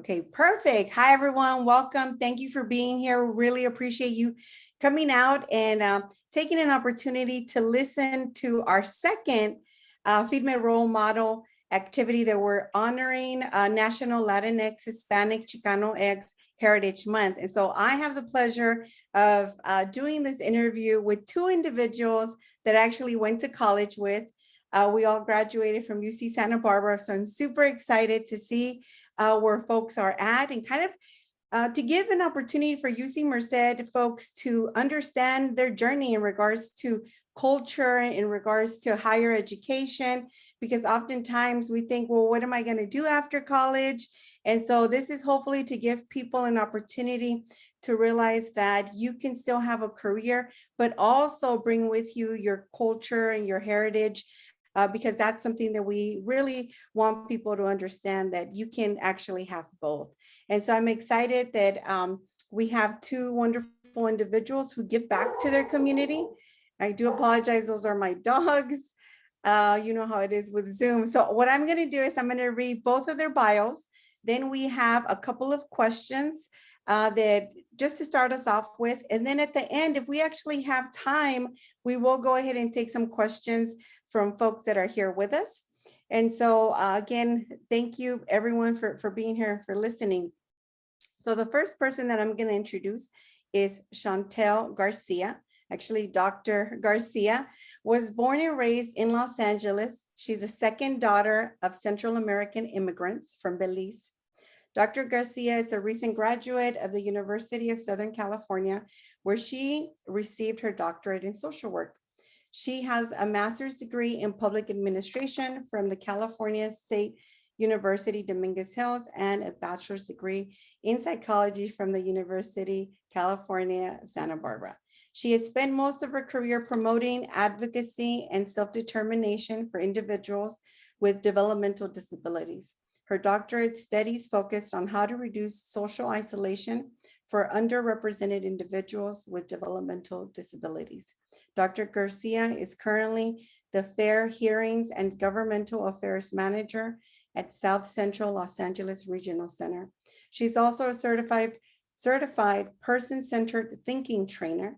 Okay, perfect. Hi, everyone. Welcome. Thank you for being here. Really appreciate you coming out and taking an opportunity to listen to our second Firme role model activity that we're honoring National Latinx, Hispanic, Chicanx Heritage Month. And so I have the pleasure of doing this interview with two individuals that I actually went to college with. We all graduated from UC Santa Barbara, so I'm super excited to see where folks are at and kind of to give an opportunity for UC Merced folks to understand their journey in regards to culture, in regards to higher education, because oftentimes we think, well, what am I going to do after college? And so this is hopefully to give people an opportunity to realize that you can still have a career, but also bring with you your culture and your heritage. Because that's something that we really want people to understand, that you can actually have both. And so I'm excited that we have two wonderful individuals who give back to their community. I do apologize, those are my dogs. You know how it is with Zoom. So what I'm going to do is I'm going to read both of their bios. Then we have a couple of questions that just to start us off with. And then at the end, if we actually have time, we will go ahead and take some questions from folks that are here with us. And so again, thank you everyone for being here, for listening. So the first person that I'm going to introduce is Shantel Garcia. Actually, Dr. Garcia was born and raised in Los Angeles. She's the second daughter of Central American immigrants from Belize. Dr. Garcia is a recent graduate of the University of Southern California, where she received her doctorate in social work. She has a master's degree in public administration from the California State University, Dominguez Hills, and a bachelor's degree in psychology from the University, California, Santa Barbara. She has spent most of her career promoting advocacy and self-determination for individuals with developmental disabilities. Her doctorate studies focused on how to reduce social isolation for underrepresented individuals with developmental disabilities. Dr. Garcia is currently the Fair Hearings and Governmental Affairs Manager at South Central Los Angeles Regional Center. She's also a certified person-centered thinking trainer.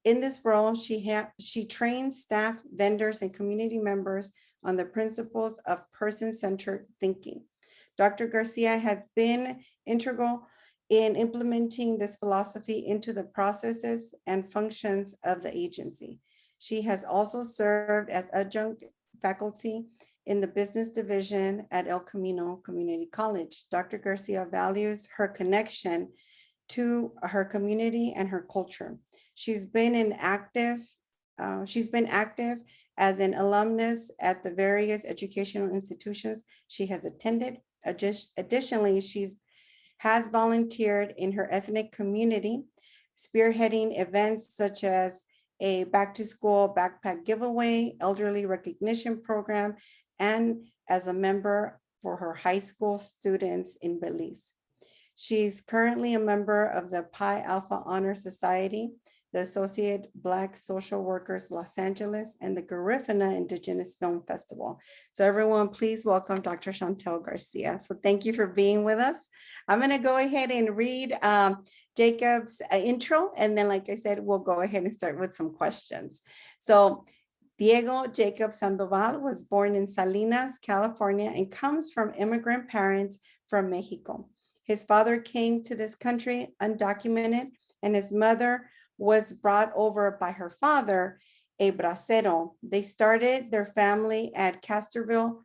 In this role, she trains staff, vendors, and community members on the principles of person-centered thinking. Dr. Garcia has been integral in implementing this philosophy into the processes and functions of the agency. She has also served as adjunct faculty in the business division at El Camino Community College. Dr. Garcia values her connection to her community and her culture. She's been active as an alumnus at the various educational institutions she has attended. Additionally, has volunteered in her ethnic community, spearheading events such as a back to school backpack giveaway, elderly recognition program, and as a member for her high school students in Belize. She's currently a member of the Pi Alpha Honor Society, the Associate Black Social Workers Los Angeles, and the Garifuna Indigenous Film Festival. So everyone, please welcome Dr. Shantel Garcia. So thank you for being with us. I'm going to go ahead and read Jacob's intro, and then, like I said, we'll go ahead and start with some questions. So Diego Jacob Sandoval was born in Salinas, California, and comes from immigrant parents from Mexico. His father came to this country undocumented, and his mother was brought over by her father, a bracero. They started their family at Casterville,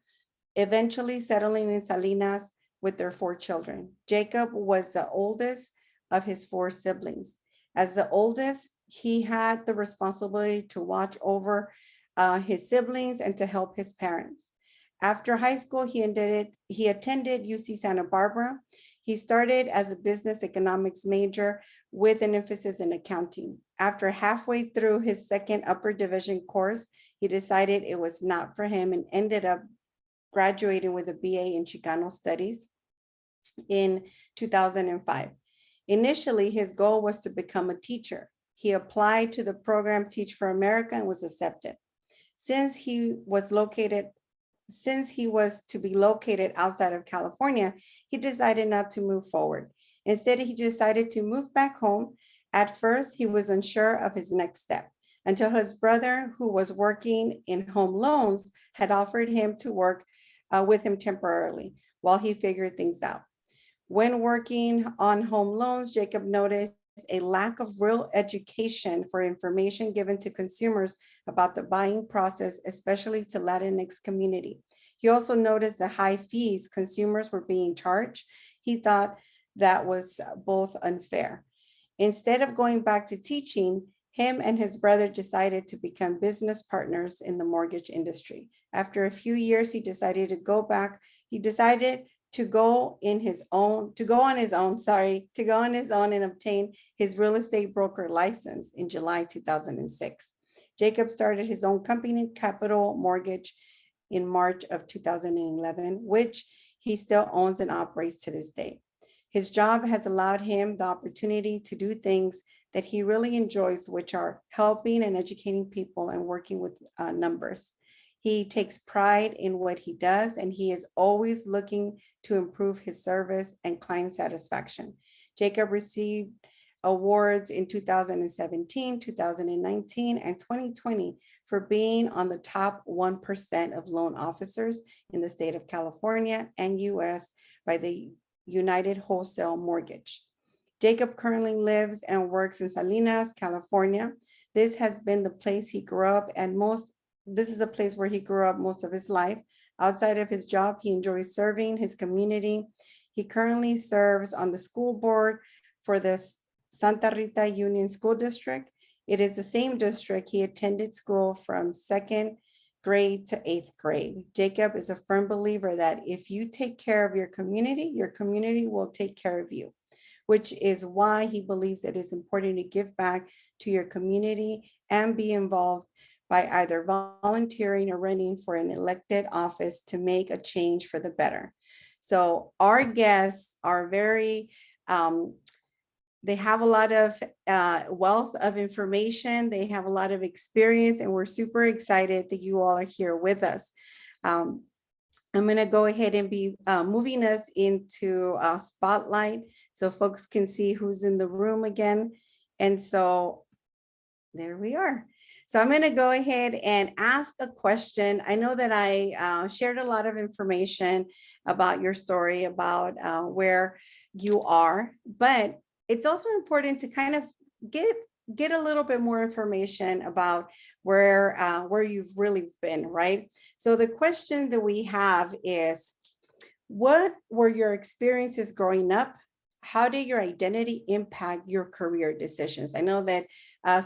eventually settling in Salinas with their 4 children. Jacob was the oldest of his 4 siblings. As the oldest, he had the responsibility to watch over his siblings and to help his parents. After high school, he attended UC Santa Barbara. He started as a business economics major with an emphasis in accounting. After halfway through his second upper division course, he decided it was not for him and ended up graduating with a BA in Chicano studies in 2005. Initially, his goal was to become a teacher. He applied to the program Teach for America and was accepted. Since he was located since he was to be located outside of California, he decided not to move forward. Instead, he decided to move back home. At first, he was unsure of his next step until his brother, who was working in home loans, had offered him to work with him temporarily while he figured things out. When working on home loans, Jacob noticed a lack of real education for information given to consumers about the buying process, especially to Latinx community. He also noticed the high fees consumers were being charged. He thought that was both unfair. Instead of going back to teaching, him and his brother decided to become business partners in the mortgage industry. After a few years, he decided to go back. He decided to go on his own and obtain his real estate broker license in July 2006. Jacob started his own company, Capital Mortgage, in March of 2011, which he still owns and operates to this day. His job has allowed him the opportunity to do things that he really enjoys, which are helping and educating people and working with numbers. He takes pride in what he does, and he is always looking to improve his service and client satisfaction. Jacob received awards in 2017, 2019, and 2020 for being on the top 1% of loan officers in the state of California and US by the United Wholesale Mortgage. Jacob currently lives and works in Salinas, California. This has been the place he grew up, and this is a place where he grew up most of his life. Outside of his job, he enjoys serving his community. He currently serves on the school board for the Santa Rita Union School District. It is the same district he attended school from second grade to 8th grade. Jacob is a firm believer that if you take care of your community will take care of you, which is why he believes that it's important to give back to your community and be involved by either volunteering or running for an elected office to make a change for the better. So our guests are very, they have a lot of wealth of information. They have a lot of experience, and we're super excited that you all are here with us. I'm going to go ahead and be moving us into a spotlight so folks can see who's in the room again. And so there we are. So I'm going to go ahead and ask a question. I know that I shared a lot of information about your story, about where you are, but it's also important to kind of get a little bit more information about where you've really been, right? So the question that we have is, what were your experiences growing up? How did your identity impact your career decisions? I know that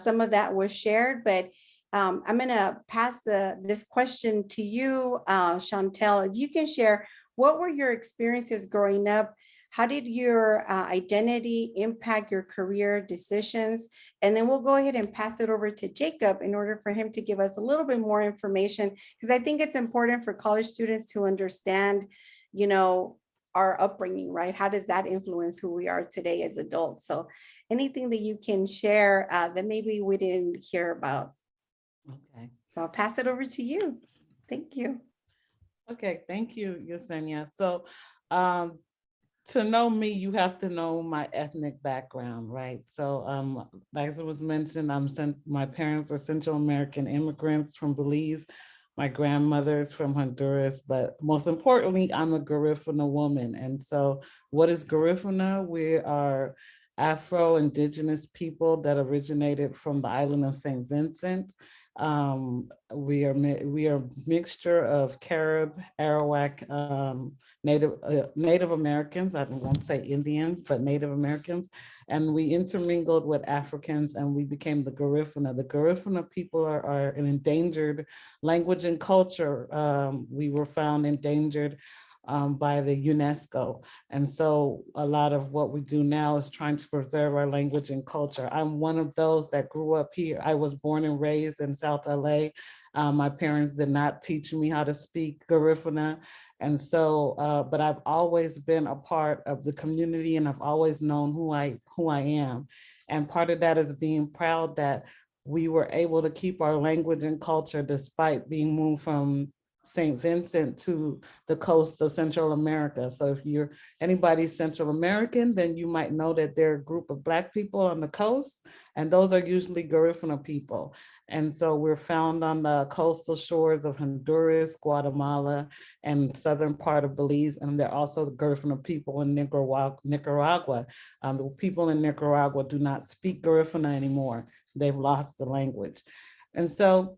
some of that was shared, but I'm going to pass this question to you, Shantel. If you can share, what were your experiences growing up? How did your identity impact your career decisions? And then we'll go ahead and pass it over to Jacob in order for him to give us a little bit more information, because I think it's important for college students to understand, you know, our upbringing, right? How does that influence who we are today as adults? So anything that you can share that maybe we didn't hear about. Okay. So I'll pass it over to you. Thank you. Okay, thank you, Yesenia. So to know me, you have to know my ethnic background, right? So like it was mentioned, my parents are Central American immigrants from Belize. My grandmother's from Honduras, but most importantly, I'm a Garifuna woman. And so what is Garifuna? We are Afro-Indigenous people that originated from the island of St. Vincent. We are mixture of Carib, Arawak, Native Americans. I won't say Indians, but Native Americans, and we intermingled with Africans, and we became the Garifuna. The Garifuna people are an endangered language and culture. We were found endangered by the UNESCO. And so a lot of what we do now is trying to preserve our language and culture. I'm one of those that grew up here. I was born and raised in South LA. My parents did not teach me how to speak Garifuna. And so, but I've always been a part of the community, and I've always known who I am. And part of that is being proud that we were able to keep our language and culture despite being moved from St. Vincent to the coast of Central America. So if you're anybody Central American, then you might know that there are a group of Black people on the coast, and those are usually Garifuna people. And so we're found on the coastal shores of Honduras, Guatemala, and southern part of Belize. And there are also the Garifuna people in Nicaragua. The people in Nicaragua do not speak Garifuna anymore. They've lost the language. And so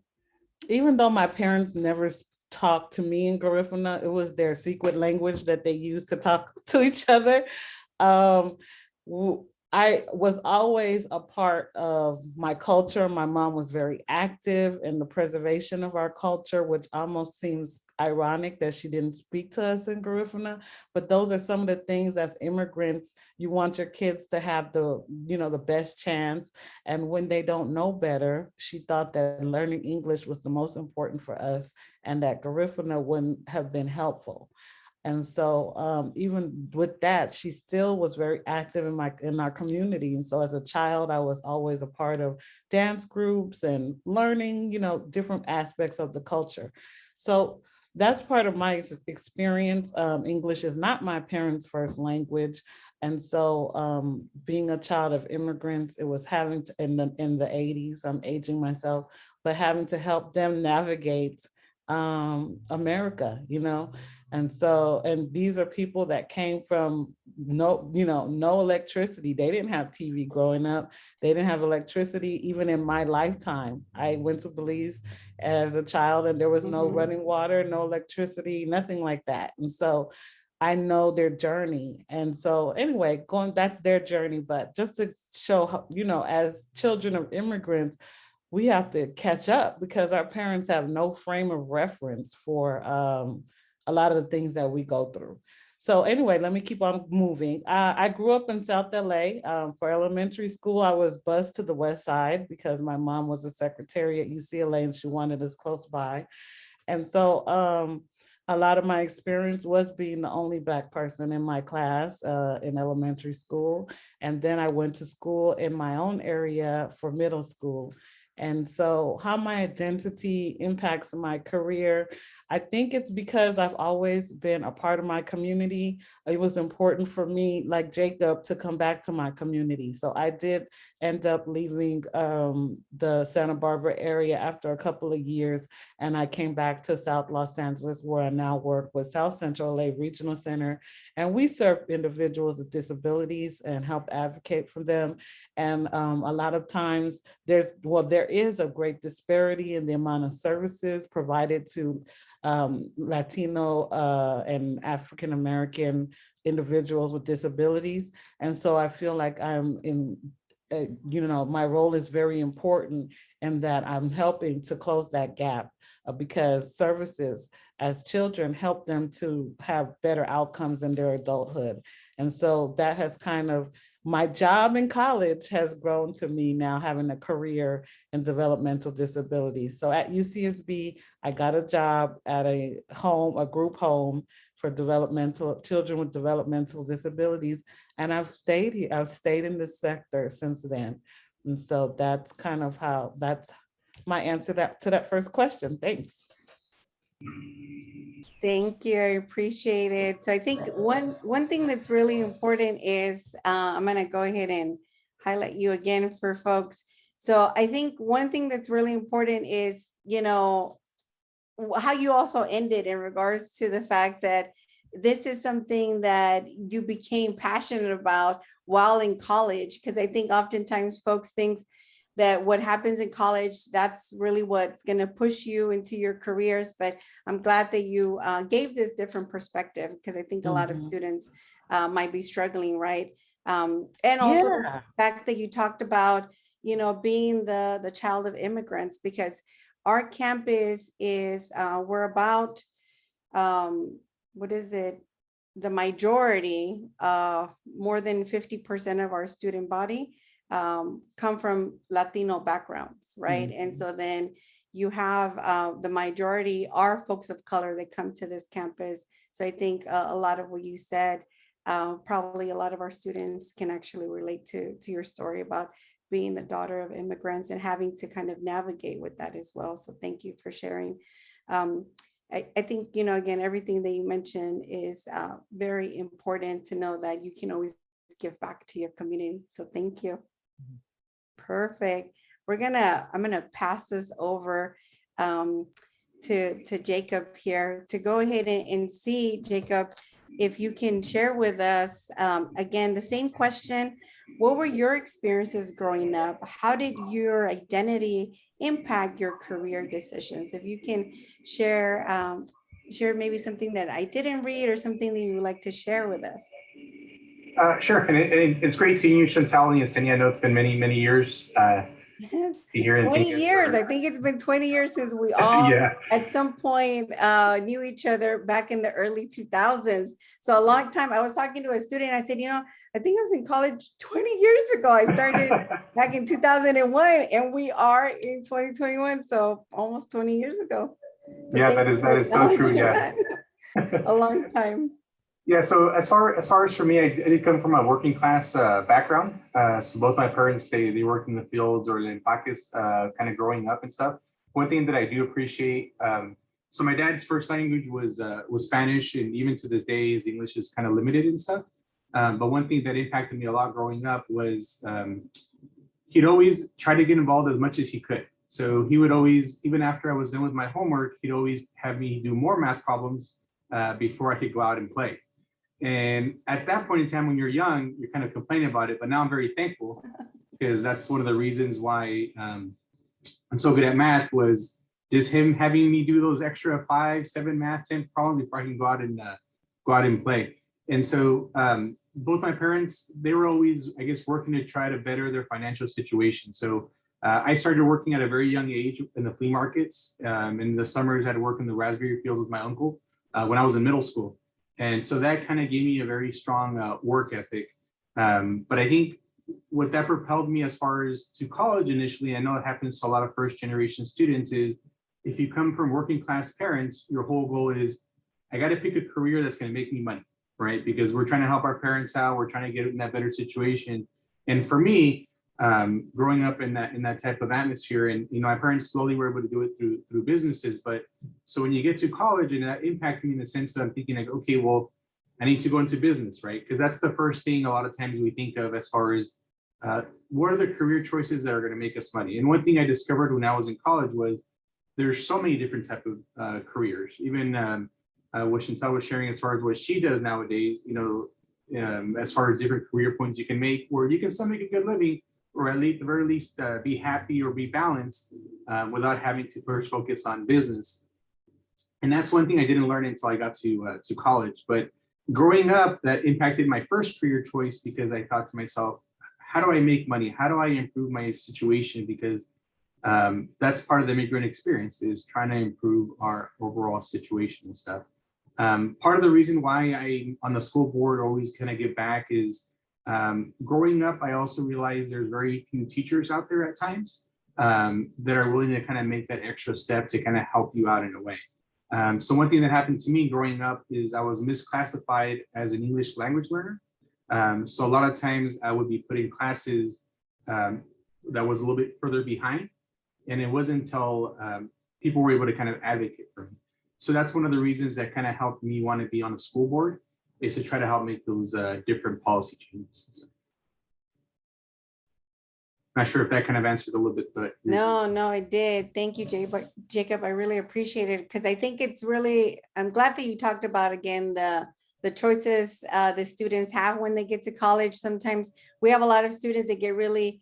even though my parents never talked to me in Garifuna, it was their secret language that they used to talk to each other. Um, I was always a part of my culture. My mom was very active in the preservation of our culture, which almost seems ironic that she didn't speak to us in Garifuna. But those are some of the things as immigrants, you want your kids to have the, the best chance. And when they don't know better, she thought that learning English was the most important for us and that Garifuna wouldn't have been helpful. And so even with that, she still was very active in our community. And so as a child, I was always a part of dance groups and learning, different aspects of the culture. So that's part of my experience. English is not my parents' first language. And so being a child of immigrants, it was having to, in the 80s, I'm aging myself, but having to help them navigate America, and these are people that came from no electricity. They didn't have TV growing up. They didn't have electricity even in my lifetime. I went to Belize as a child and there was no running water, no electricity, nothing like that. And so I know their journey. And so anyway, that's their journey. But just to show how, as children of immigrants, we have to catch up because our parents have no frame of reference for a lot of the things that we go through. So anyway, let me keep on moving. I grew up in South LA. For elementary school, I was bused to the West Side because my mom was a secretary at UCLA and she wanted us close by. And so a lot of my experience was being the only Black person in my class in elementary school. And then I went to school in my own area for middle school. And so how my identity impacts my career, I think it's because I've always been a part of my community. It was important for me, like Jacob, to come back to my community. So I did end up leaving the Santa Barbara area after a couple of years, and I came back to South Los Angeles, where I now work with South Central LA Regional Center. And we serve individuals with disabilities and help advocate for them. And a lot of times there is a great disparity in the amount of services provided to Latino and African American individuals with disabilities. And so I feel like I'm in, my role is very important in that I'm helping to close that gap because services as children help them to have better outcomes in their adulthood. And so that has kind of, my job in college has grown to me now having a career in developmental disabilities. So at UCSB, I got a job at a group home for children with developmental disabilities. And I've stayed here, I've stayed in this sector since then. And so that's kind of that's my answer to that first question. Thanks. Thank you. I appreciate it. So I think one thing that's really important is I'm going to go ahead and highlight you again for folks. So I think one thing that's really important is, how you also ended in regards to the fact that this is something that you became passionate about while in college. Because I think oftentimes folks think that what happens in college, that's really what's going to push you into your careers. But I'm glad that you gave this different perspective, because I think a lot of students might be struggling, right? And also the fact that you talked about, being the child of immigrants, because our campus is, we're about, what is it? The majority, more than 50% of our student body come from Latino backgrounds, right? And so then you have the majority are folks of color that come to this campus. So I think a lot of what you said, probably a lot of our students can actually relate to your story about being the daughter of immigrants and having to kind of navigate with that as well. So thank you for sharing. I think, you know, again, everything that you mentioned is very important to know that you can always give back to your community. So thank you. Perfect. I'm gonna pass this over to Jacob here to go ahead and see, Jacob, if you can share with us, again, the same question. What were your experiences growing up? How did your identity impact your career decisions? If you can share, share maybe something that I didn't read or something that you would like to share with us. Sure, and it's great seeing you, Shantel and Cindy. I know it's been many, many years. Yes, Here and 20 thank you years. for- I think it's been 20 years since we all Yeah, at some point knew each other back in the early 2000s. So a long time. I was talking to a student. I said, you know, I think I was in college 20 years ago. I started back in 2001 and we are in 2021. So almost 20 years ago. So yeah, thank that you is for so true. acknowledging Yeah. that. A long time. Yeah, so as far as for me, I did come from a working class background. So both my parents, they worked in the fields or in pockets, kind of growing up and stuff. One thing that I do appreciate, so my dad's first language was Spanish, and even to this day, his English is kind of limited and stuff. But one thing that impacted me a lot growing up was he'd always try to get involved as much as he could. So he would always, even after I was done with my homework, he'd always have me do more math problems before I could go out and play. And at that point in time, when you're young, you're kind of complaining about it. But now I'm very thankful because that's one of the reasons why I'm so good at math was just him having me do those extra 5, 7 math, 10 problems before I can go out and play. And so both my parents, they were always, I guess, working to try to better their financial situation. So I started working at a very young age in the flea markets. In the summers, I'd work in the raspberry fields with my uncle when I was in middle school. And so that kind of gave me a very strong work ethic. But I think what that propelled me as far as to college initially, I know it happens to a lot of first generation students, is if you come from working class parents, your whole goal is, I got to pick a career that's going to make me money, right? Because we're trying to help our parents out. We're trying to get in that better situation. And for me, growing up in that type of atmosphere, and you know, my parents slowly were able to do it through businesses. But so when you get to college, and that impacted me in the sense that I'm thinking like, okay, well, I need to go into business, right? Because that's the first thing a lot of times we think of as far as what are the career choices that are going to make us money. And one thing I discovered when I was in college was there's so many different type of careers. Even what Chantal was sharing as far as what she does nowadays, you know, as far as different career points you can make, where you can still make a good living, or at least, the very least, be happy or be balanced without having to first focus on business. And that's one thing I didn't learn until I got to college. But growing up, that impacted my first career choice because I thought to myself, how do I make money? How do I improve my situation? Because that's part of the immigrant experience, is trying to improve our overall situation and stuff. Part of the reason why I on the school board always kind of give back is growing up, I also realized there's very few teachers out there at times that are willing to kind of make that extra step to kind of help you out in a way. So one thing that happened to me growing up is I was misclassified as an English language learner. So a lot of times I would be put in classes that was a little bit further behind. And it wasn't until people were able to kind of advocate for me. So that's one of the reasons that kind of helped me want to be on the school board, is to try to help make those different policy changes. Not sure if that kind of answered a little bit, but No, it did. Thank you, Jacob. I really appreciate it because I think it's really, I'm glad that you talked about, again, the choices the students have when they get to college. Sometimes we have a lot of students that get really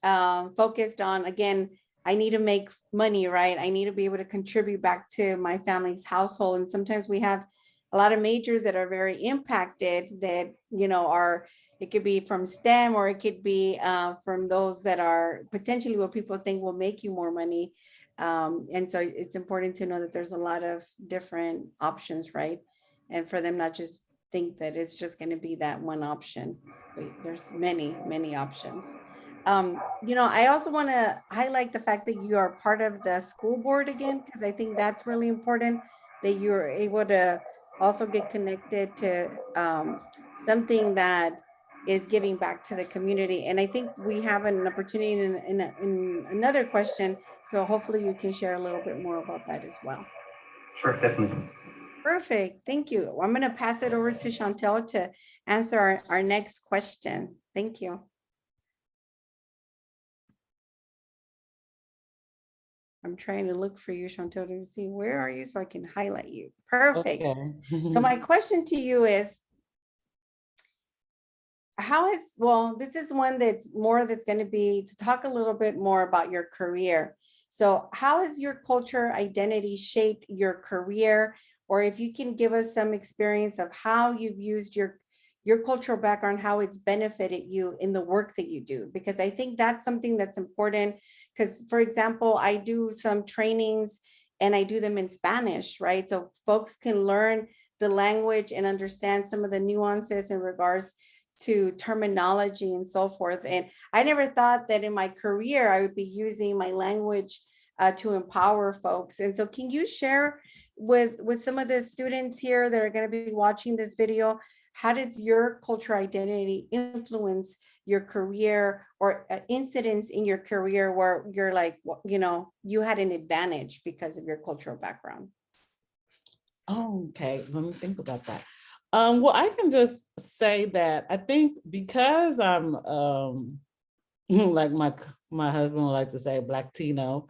focused on, again, I need to make money, right? I need to be able to contribute back to my family's household. And sometimes we have a lot of majors that are very impacted that, you know, are, it could be from STEM, or it could be from those that are potentially what people think will make you more money. And so it's important to know that there's a lot of different options, right? And for them not just think that it's just going to be that one option, but there's many, many options. You know, I also want to highlight the fact that you are part of the school board again, because I think that's really important, that you're able to also get connected to something that is giving back to the community. And I think we have an opportunity in another question. So hopefully you can share a little bit more about that as well. Sure, definitely. Perfect. Thank you. I'm going to pass it over to Chantel to answer our next question. Thank you. I'm trying to look for you, Chantel, to see where are you so I can highlight you. Perfect. Okay. So my question to you is, well, this is one that's going to be to talk a little bit more about your career. So how has your culture identity shaped your career? Or if you can give us some experience of how you've used your cultural background, how it's benefited you in the work that you do, because I think that's something that's important. Because, for example, I do some trainings and I do them in Spanish, right? So folks can learn the language and understand some of the nuances in regards to terminology and so forth. And I never thought that in my career I would be using my language to empower folks. And so can you share with some of the students here that are going to be watching this video, how does your cultural identity influence your career, or incidents in your career where you're like, you had an advantage because of your cultural background? Okay, let me think about that. Well, I can just say that I think because I'm like my husband would like to say Black Tino,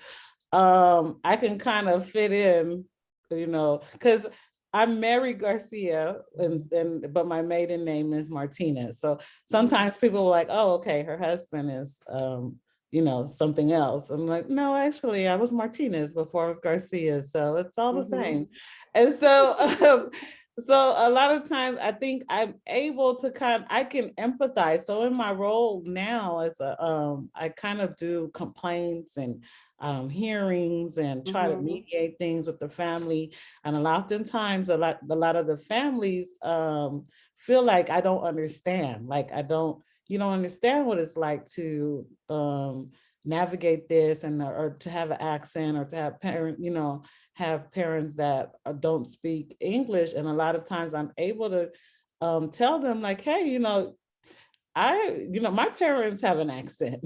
I can kind of fit in, because I'm Mary Garcia, but my maiden name is Martinez. So sometimes people are like, oh, okay, her husband is something else. I'm like, no, actually, I was Martinez before I was Garcia. So it's all the same. And so so a lot of times I think I'm able to I can empathize. So in my role now as I kind of do complaints and hearings and try to mediate things with the family. And oftentimes a lot of the families feel like I don't understand. Like you don't understand what it's like to navigate this, and or to have an accent, or to have have parents that don't speak English. And a lot of times I'm able to tell them like, hey, my parents have an accent.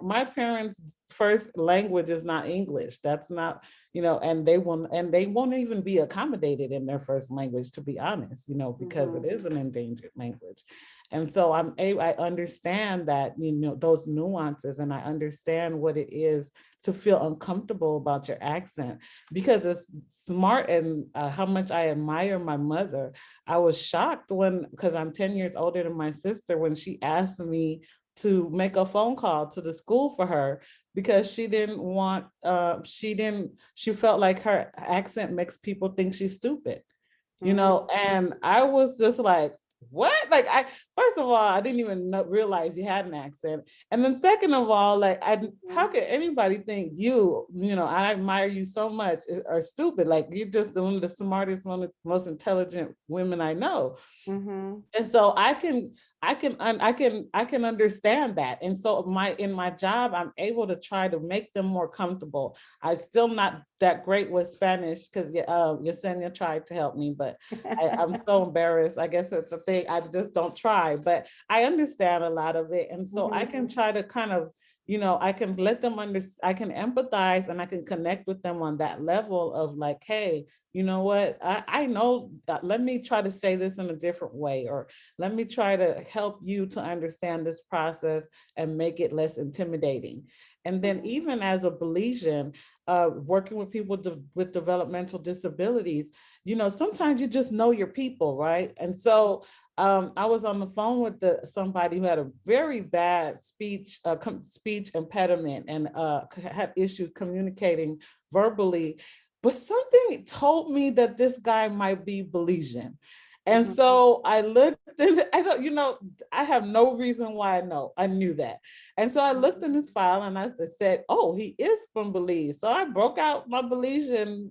My parents' first language is not English. That's not, and they won't even be accommodated in their first language, to be honest, because it is an endangered language. And so I understand that, those nuances, and I understand what it is to feel uncomfortable about your accent, because it's smart. And how much I admire my mother. I was shocked because I'm 10 years older than my sister, when she asked me to make a phone call to the school for her, because she didn't want, she felt like her accent makes people think she's stupid, and I was just like, what? Like, first of all, I didn't even realize you had an accent. And then second of all, like, how could anybody think I admire you so much, are stupid? Like, you're just one of the smartest, one of the most intelligent women I know. And so I can understand that. And so in my job, I'm able to try to make them more comfortable. I'm still not that great with Spanish, because Yesenia tried to help me, but I'm so embarrassed. I guess it's a thing. I just don't try, but I understand a lot of it. And so I can try to kind of, I can let them understand, I can empathize, and I can connect with them on that level of like, hey, you know what, I know that, let me try to say this in a different way, or let me try to help you to understand this process and make it less intimidating. And then even as a Belizean, working with people with developmental disabilities, sometimes you just know your people, right? And so I was on the phone with somebody who had a very bad speech impediment, and had issues communicating verbally, but something told me that this guy might be Belizean. And so I looked, and I have no reason why I knew that. And so I looked in his file, and I said, oh, he is from Belize. So I broke out my Belizean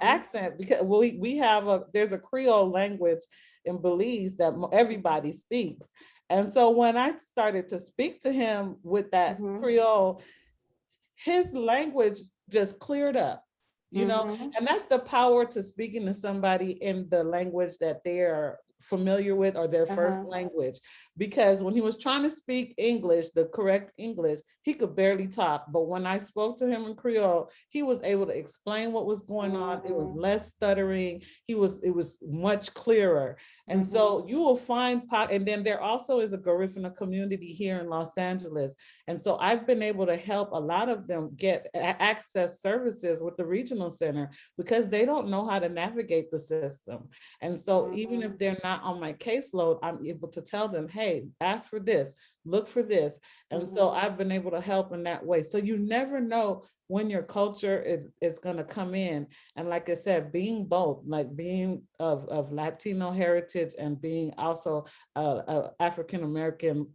accent, because we have there's a Creole language in Belize that everybody speaks. And so when I started to speak to him with that Creole, his language just cleared up. And that's the power to speaking to somebody in the language that they're familiar with or their first Uh-huh. language. Because when he was trying to speak English, the correct English, he could barely talk. But when I spoke to him in Creole, he was able to explain what was going on. It was less stuttering. It was much clearer. And so you will find, and then there also is a Garifuna community here in Los Angeles. And so I've been able to help a lot of them get access services with the regional center because they don't know how to navigate the system. And so even if they're not on my caseload, I'm able to tell them, hey, ask for this, look for this. And so I've been able to help in that way. So you never know when your culture is going to come in. And like I said, being both, like being of Latino heritage and being also a African-American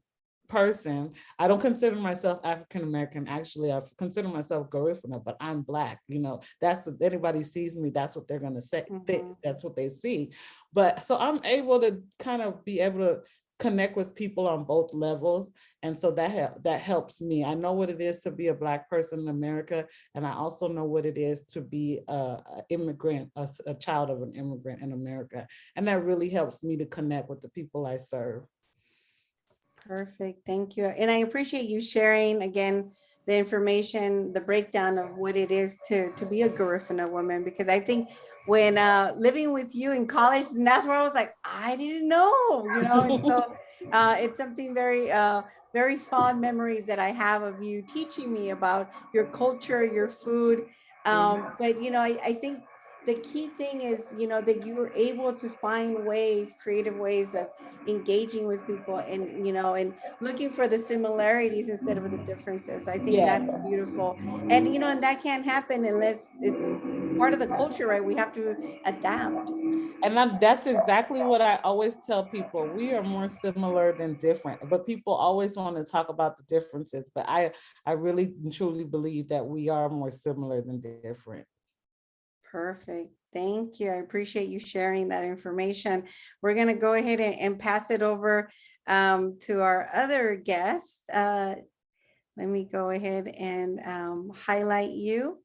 person. I don't consider myself African-American. Actually, I consider myself Garifuna, but I'm Black. You know, that's what anybody sees me, that's what they're going to say. That's what they see. But so I'm able to kind of be able to connect with people on both levels. And so that helps me. I know what it is to be a Black person in America. And I also know what it is to be an immigrant, a child of an immigrant in America. And that really helps me to connect with the people I serve. Perfect. Thank you. And I appreciate you sharing again the information, the breakdown of what it is to be a Garifuna woman, because I think when living with you in college, and that's where I was like, I didn't know, you know, and so it's something very fond memories that I have of you teaching me about your culture, your food. But, you know, I think the key thing is, you know, that you were able to find ways, creative ways of engaging with people and, you know, and looking for the similarities instead of the differences. So I think Yeah. that's beautiful. And, you know, and that can't happen unless it's part of the culture, right? We have to adapt. And that's exactly what I always tell people. We are more similar than different, but people always want to talk about the differences. But I really and truly believe that we are more similar than different. Perfect. Thank you. I appreciate you sharing that information. We're going to go ahead and pass it over to our other guest. Let me go ahead and highlight you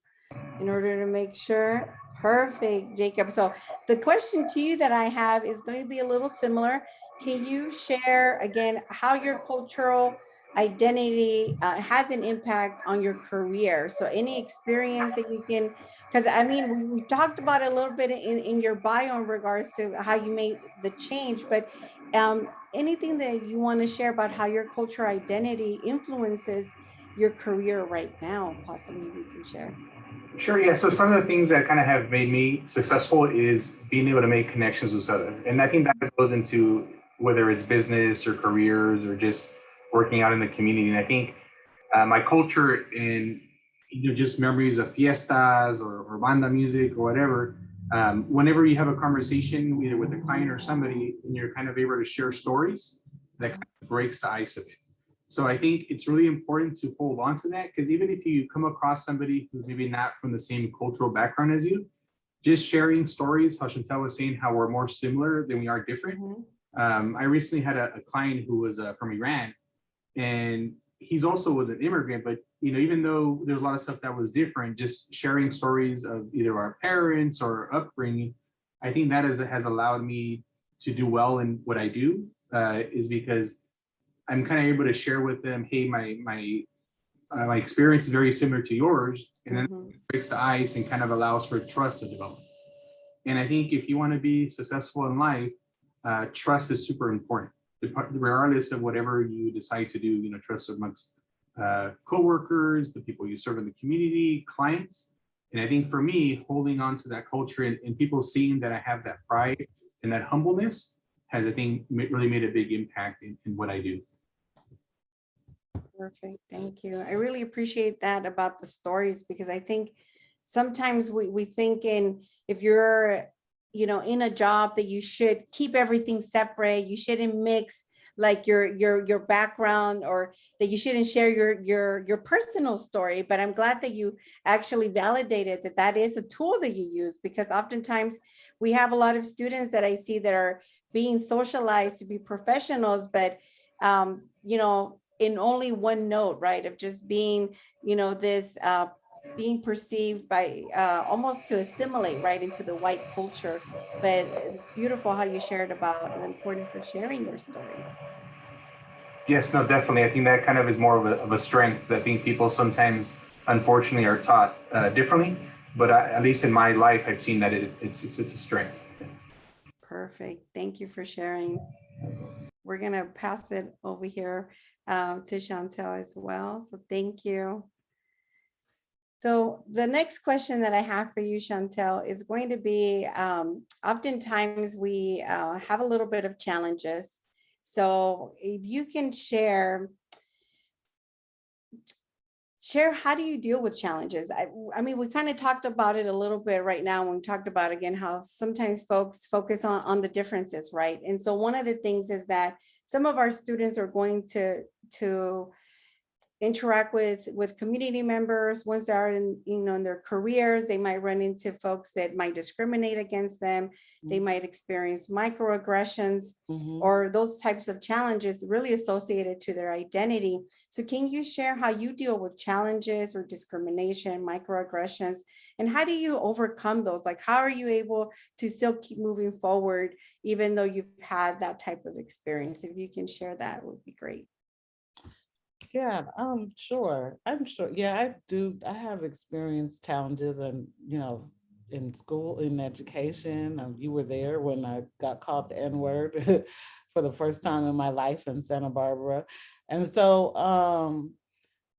in order to make sure. Perfect, Jacob. So the question to you that I have is going to be a little similar. Can you share again how your cultural identity has an impact on your career? So any experience that you can, because I mean, we talked about it a little bit in your bio in regards to how you made the change, but anything that you want to share about how your cultural identity influences your career right now, possibly we can share. Sure, yeah. So some of the things that kind of have made me successful is being able to make connections with others. And I think that goes into whether it's business or careers or just working out in the community. And I think my culture and just memories of fiestas or banda music or whatever, whenever you have a conversation either with a client or somebody and you're kind of able to share stories, that kind of breaks the ice a bit. So I think it's really important to hold on to that, because even if you come across somebody who's maybe not from the same cultural background as you, just sharing stories, how Shantel was saying, how we're more similar than we are different. I recently had a client who was from Iran, and he's also was an immigrant, but you know, even though there's a lot of stuff that was different, just sharing stories of either our parents or upbringing, I think that has allowed me to do well in what I do, is because I'm kind of able to share with them, hey, my experience is very similar to yours, and then it breaks the ice and kind of allows for trust to develop. And I think if you want to be successful in life, trust is super important, regardless of whatever you decide to do. You know, trust amongst coworkers, the people you serve in the community, clients. And I think for me, holding on to that culture and people seeing that I have that pride and that humbleness has, I think, really made a big impact in what I do. Perfect. Thank you. I really appreciate that about the stories, because I think sometimes we think if you're, you know, in a job that you should keep everything separate, you shouldn't mix like your background, or that you shouldn't share your personal story. But I'm glad that you actually validated that is a tool that you use, because oftentimes we have a lot of students that I see that are being socialized to be professionals, but you know, in only one note, right? Of just being, you know, this being perceived by almost to assimilate right into the white culture. But it's beautiful how you shared about the importance of sharing your story. Yes, no, definitely. I think that kind of is more of a strength that I think people sometimes, unfortunately, are taught differently. But at least in my life, I've seen that it's a strength. Perfect. Thank you for sharing. We're going to pass it over here to Shantel as well. So thank you. So the next question that I have for you, Shantel, is going to be, oftentimes we have a little bit of challenges. So if you can share how do you deal with challenges? I mean, we kind of talked about it a little bit right now when we talked about, again, how sometimes folks focus on the differences, right? And so one of the things is that some of our students are going to interact with community members. Once they are in, in their careers, they might run into folks that might discriminate against them. They might experience microaggressions or those types of challenges really associated to their identity. So can you share how you deal with challenges or discrimination, microaggressions, and how do you overcome those? Like, how are you able to still keep moving forward, even though you've had that type of experience? If you can share that, it would be great. Yeah, sure. I'm sure. Yeah, I do. I have experienced challenges and, in school, in education. You were there when I got called the N-word for the first time in my life in Santa Barbara. And so,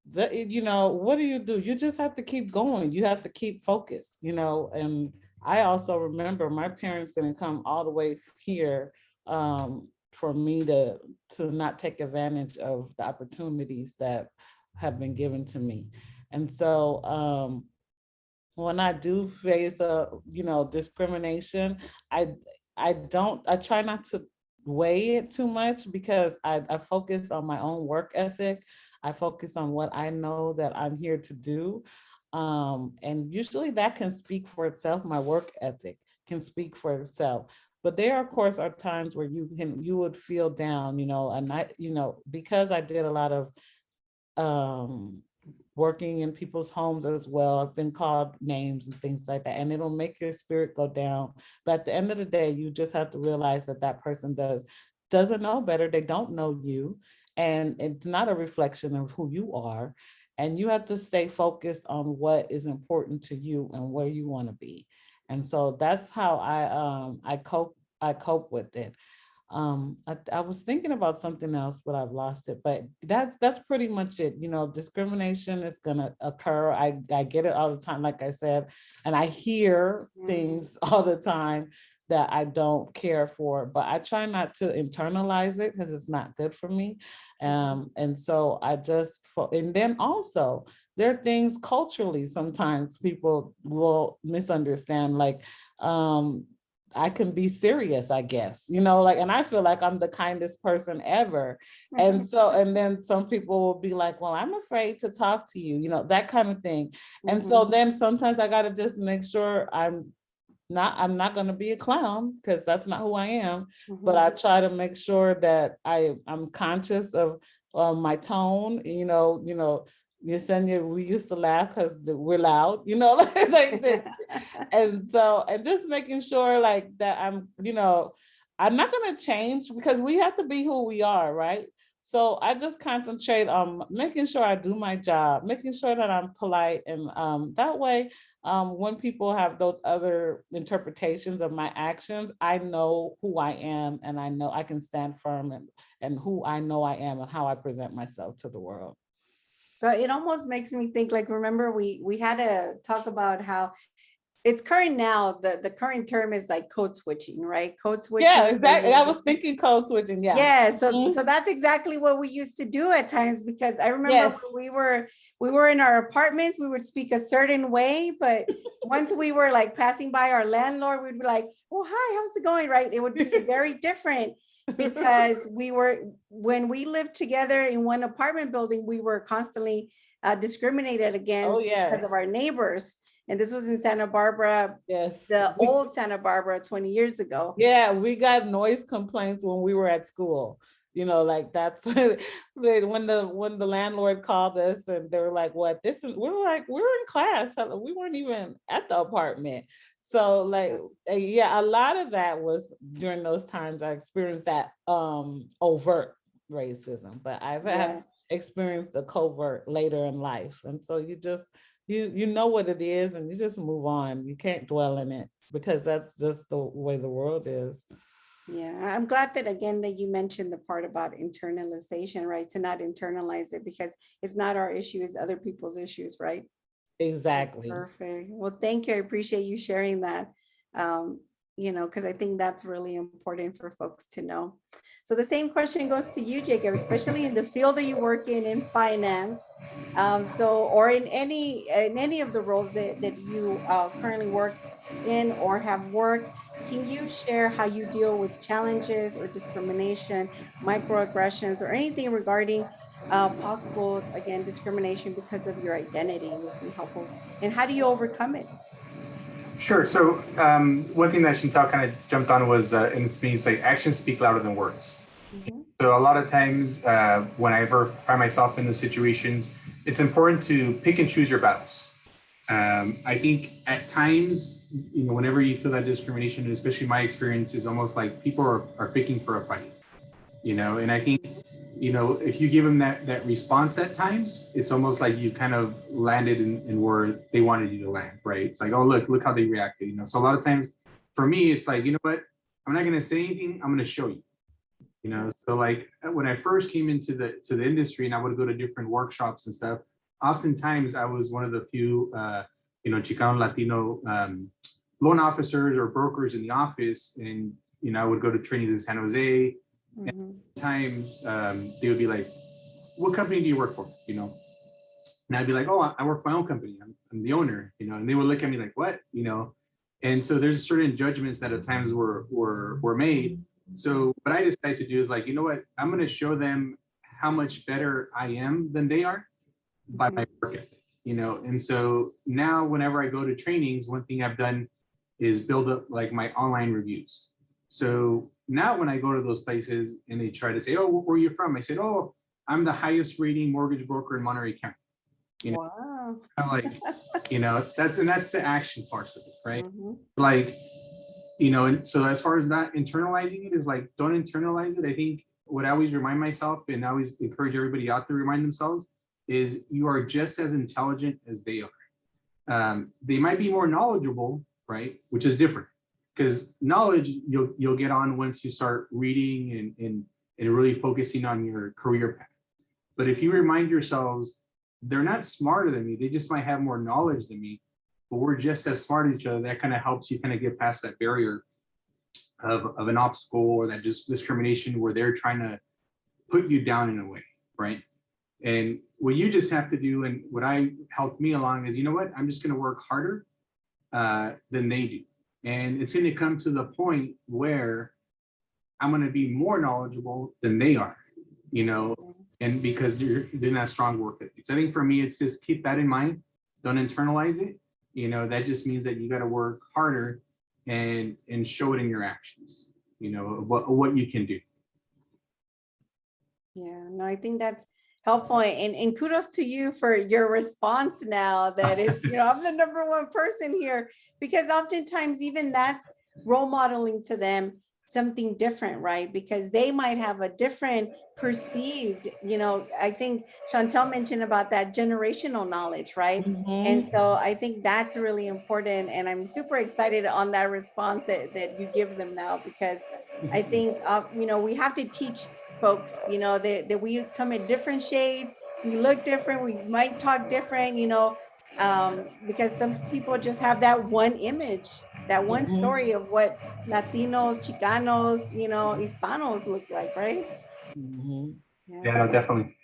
what do? You just have to keep going. You have to keep focused, and I also remember my parents didn't come all the way here, for me to not take advantage of the opportunities that have been given to me. And so when I do face discrimination, I I try not to weigh it too much because I focus on my own work ethic. I focus on what I know that I'm here to do. And usually that can speak for itself. My work ethic can speak for itself. But there, of course, are times where you would feel down, and because I did a lot of working in people's homes as well. I've been called names and things like that, and it'll make your spirit go down. But at the end of the day, you just have to realize that that person doesn't know better. They don't know you, and it's not a reflection of who you are. And you have to stay focused on what is important to you and where you want to be. And so that's how I cope with it. I was thinking about something else, but I've lost it. But that's pretty much it. Discrimination is gonna occur. I get it all the time, like I said, and I hear things all the time that I don't care for, but I try not to internalize it because it's not good for me. And so and then also there are things culturally sometimes people will misunderstand, like I can be serious, I guess, and I feel like I'm the kindest person ever. And then some people will be like, well, I'm afraid to talk to you, that kind of thing. And so then sometimes I got to just make sure I'm not going to be a clown because that's not who I am. But I try to make sure that I'm conscious of my tone, Yesenia, we used to laugh because we're loud, like this. And just making sure like that I'm not going to change because we have to be who we are, right? So I just concentrate on making sure I do my job, making sure that I'm polite. And that way, when people have those other interpretations of my actions, I know who I am and I know I can stand firm and who I know I am and how I present myself to the world. So it almost makes me think, like, remember we had to talk about how it's current now, the current term is like code switching, right? Code switching. Yeah, exactly. I was thinking code switching. Yeah. Yeah. So that's exactly what we used to do at times, because I remember when we were in our apartments, we would speak a certain way, but once we were like passing by our landlord, we'd be like, oh, hi, how's it going? Right. It would be very different because when we lived together in one apartment building, we were constantly discriminated against because of our neighbors. And this was in Santa Barbara, the old Santa Barbara 20 years ago. Yeah, we got noise complaints when we were at school. Like that's when the landlord called us and they were like, what this is, we were like, we were in class, we weren't even at the apartment. So like, yeah, a lot of that was during those times I experienced that overt racism, but I've had experienced the covert later in life. And so you just, you know what it is and you just move on. You can't dwell in it because that's just the way the world is. Yeah, I'm glad that again that you mentioned the part about internalization, right? To not internalize it because it's not our issue, it's other people's issues, right? Exactly. Perfect. Well, thank you. I appreciate you sharing that. Because I think that's really important for folks to know. So the same question goes to you, Jacob, especially in the field that you work in finance. Or in any of the roles that you currently work in or have worked. Can you share how you deal with challenges or discrimination, microaggressions, or anything regarding possible, again, discrimination because of your identity would be helpful. And how do you overcome it? Sure. So one thing that Shantel kind of jumped on was, and it's means like actions speak louder than words. Mm-hmm. So a lot of times when I ever find myself in those situations, it's important to pick and choose your battles. I think at times, whenever you feel that discrimination, and especially my experience is almost like people are picking for a fight, and I think, if you give them that response at times, it's almost like you kind of landed in where they wanted you to land, right? It's like, oh, look how they reacted, So a lot of times for me, it's like, you know what, I'm not going to say anything. I'm going to show you. So like when I first came into the industry and I would go to different workshops and stuff, oftentimes I was one of the few Chicano Latino loan officers or brokers in the office, and I would go to trainings in San Jose. Mm-hmm. Times they would be like, what company do you work for? And I'd be like, oh, I work for my own company. I'm the owner, and they would look at me like, what? And so there's certain judgments that at times were made. So what I decided to do is like, you know what, I'm going to show them how much better I am than they are by my work ethic, And so now whenever I go to trainings, one thing I've done is build up like my online reviews. So now when I go to those places and they try to say, oh, where are you from? I said, oh, I'm the highest rating mortgage broker in Monterey County. Wow. I'm like, that's the action parts of it, right? Mm-hmm. Like, and so as far as not internalizing it is like, don't internalize it. I think what I always remind myself and I always encourage everybody out to remind themselves is you are just as intelligent as they are. They might be more knowledgeable, right? Which is different, because knowledge you'll get on once you start reading and really focusing on your career path. But if you remind yourselves, they're not smarter than me, they just might have more knowledge than me, but we're just as smart as each other. That kind of helps you kind of get past that barrier of an obstacle or that just discrimination where they're trying to put you down in a way, right? And what you just have to do, and what I helped me along is, you know what, I'm just going to work harder than they do. And it's going to come to the point where I'm going to be more knowledgeable than they are, and because they're not strong work ethics. I think for me, it's just keep that in mind. Don't internalize it. That just means that you got to work harder and show it in your actions, what you can do. Yeah, no, I think that's helpful. And kudos to you for your response now that is, I'm the number one person here, because oftentimes even that's role modeling to them something different, right? Because they might have a different perceived, I think Shantel mentioned about that generational knowledge, right? And so I think that's really important. And I'm super excited on that response that you give them now, because I think, we have to teach folks, that we come in different shades, we look different, we might talk different, because some people just have that one image, that one story of what Latinos, Chicanos, Hispanos look like, right? Yeah, no, definitely.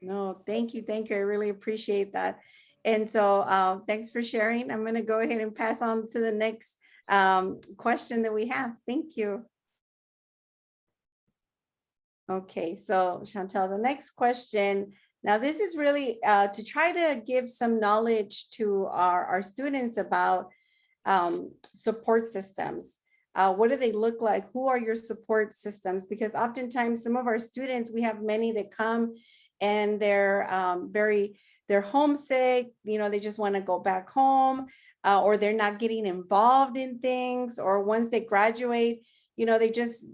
No, thank you. I really appreciate that. And so thanks for sharing. I'm going to go ahead and pass on to the next question that we have. Thank you. Okay, so Shantel, the next question. Now, this is really to try to give some knowledge to our students about support systems. What do they look like? Who are your support systems? Because oftentimes some of our students, we have many that come and they're homesick, they just want to go back home, or they're not getting involved in things, or once they graduate, they just,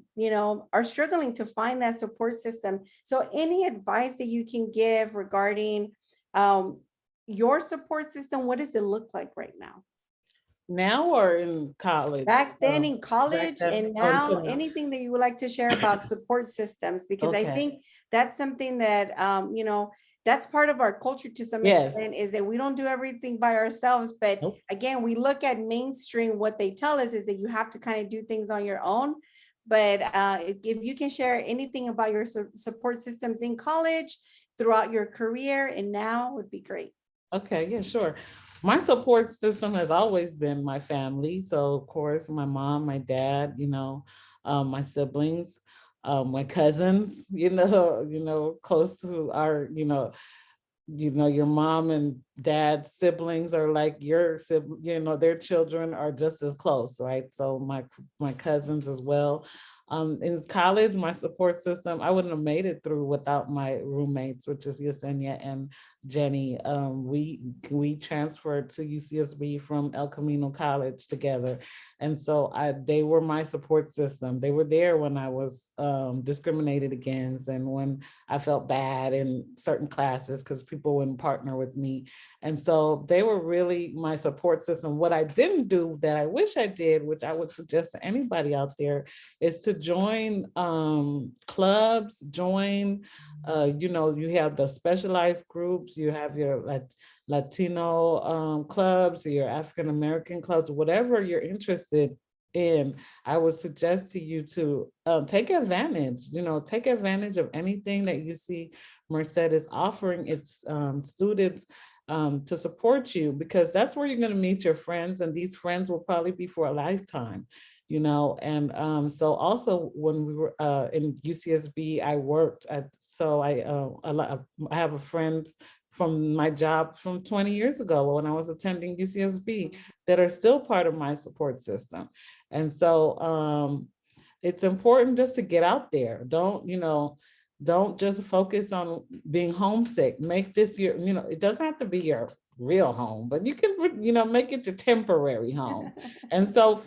are struggling to find that support system. So any advice that you can give regarding your support system, what does it look like right now? Now or in college? Back then in Back college then, and oh, now, until now. anything that you would like to share about support systems, because I Okay. think that's something that, that's part of our culture to some Yes. extent, is that we don't do everything by ourselves. But Nope. again, we look at mainstream, what they tell us is that you have to kind of do things on your own. But if you can share anything about your support systems in college, throughout your career, and now, would be great. Okay, yeah, sure. My support system has always been my family. So of course, my mom, my dad, my siblings, my cousins, close to our, your mom and dad's siblings are like your sibling, their children are just as close, right? So my cousins as well. In college, my support system, I wouldn't have made it through without my roommates, which is Yesenia and Jenny. We transferred to UCSB from El Camino College together. And so they were my support system. They were there when I was discriminated against and when I felt bad in certain classes because people wouldn't partner with me. And so they were really my support system. What I didn't do that I wish I did, which I would suggest to anybody out there, is to join clubs, you have the specialized groups, you have your Latino clubs, your African-American clubs, whatever you're interested in. I would suggest to you to take advantage of anything that you see Merced is offering its students to support you, because that's where you're going to meet your friends, and these friends will probably be for a lifetime. And so also when we were in UCSB, I worked I have a friend from my job from 20 years ago when I was attending UCSB that are still part of my support system. And so it's important just to get out there. Don't just focus on being homesick. Make this your, it doesn't have to be your real home, but you can, make it your temporary home. And so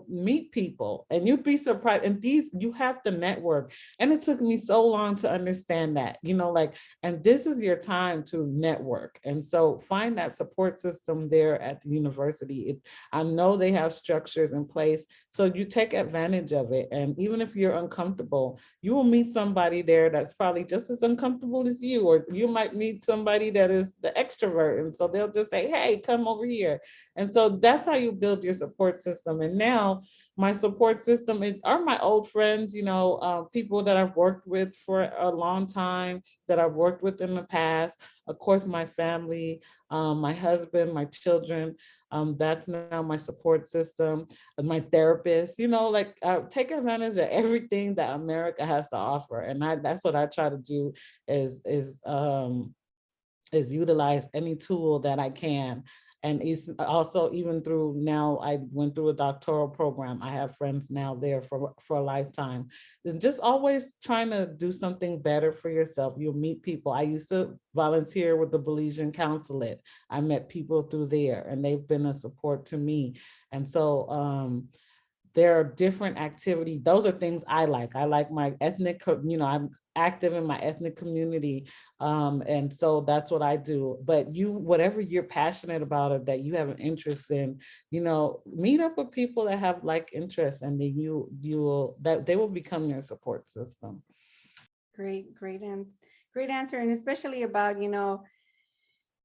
meet people, and you'd be surprised. And you have to network. And it took me so long to understand that, and this is your time to network. And so find that support system there at the university. I know they have structures in place, so you take advantage of it. And even if you're uncomfortable, you will meet somebody there that's probably just as uncomfortable as you, or you might meet somebody that is the extrovert. And so they'll just say, hey, come over here. And so that's how you build your support system. And now my support system are my old friends, people that I've worked with for a long time, that I've worked with in the past. Of course, my family, my husband, my children. That's now my support system. My therapist, take advantage of everything that America has to offer. And that's what I try to do is utilize any tool that I can. And it's also, even through now, I went through a doctoral program. I have friends now there for a lifetime. And just always trying to do something better for yourself. You'll meet people. I used to volunteer with the Belizean Consulate. I met people through there, and they've been a support to me. And so there are different activities. Those are things I like. I like my ethnic, I'm active in my ethnic community. And so that's what I do. But whatever you're passionate about or that you have an interest in, meet up with people that have like interests, and then they will become your support system. Great answer. And especially about,